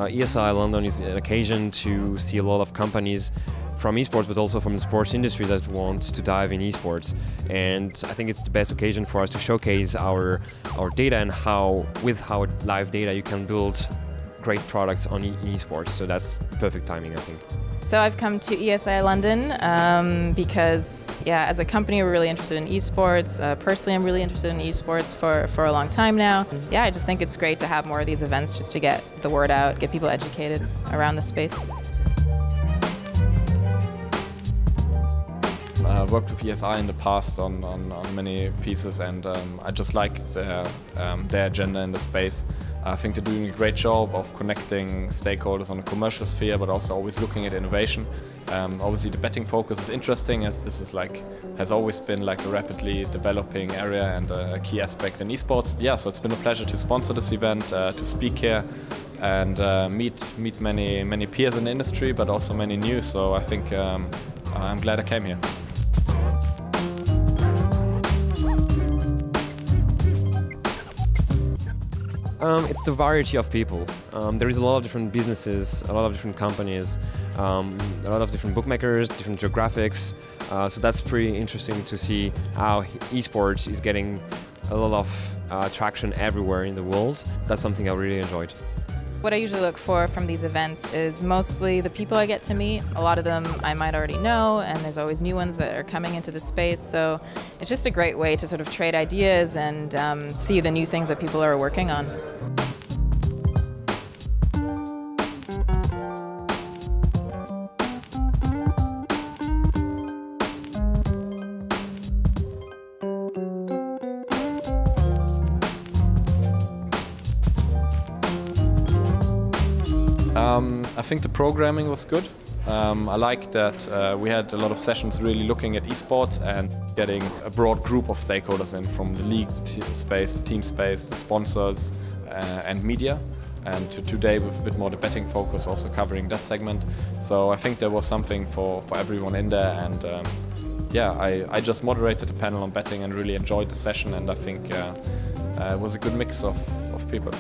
ESI London is an occasion to see a lot of companies from esports, but also from the sports industry that want to dive in esports. And I think it's the best occasion for us to showcase our data and how, with our live data, you can build great products on esports. So that's perfect timing, I think. So I've come to ESI London because, as a company, we're really interested in esports. Personally, I'm really interested in esports for a long time now. I just think it's great to have more of these events just to get the word out, get people educated around the space. I've worked with ESI in the past on many pieces, and I just like their agenda in the space. I think they're doing a great job of connecting stakeholders on the commercial sphere, but also always looking at innovation. Obviously, the betting focus is interesting, as this is has always been a rapidly developing area and a key aspect in esports. So it's been a pleasure to sponsor this event, to speak here, and meet many peers in the industry, but also many new. So I think I'm glad I came here. It's the variety of people. There is a lot of different businesses, a lot of different companies, a lot of different bookmakers, different geographics. So that's pretty interesting to see how esports is getting a lot of traction everywhere in the world. That's something I really enjoyed. What I usually look for from these events is mostly the people I get to meet. A lot of them I might already know, and there's always new ones that are coming into the space. So it's just a great way to sort of trade ideas and see the new things that people are working on. I think the programming was good. I like that we had a lot of sessions really looking at esports and getting a broad group of stakeholders in, from the league space, the team space, the sponsors and media. And today with a bit more the betting focus, also covering that segment. So I think there was something for everyone in there, and I just moderated the panel on betting and really enjoyed the session, and I think it was a good mix of people.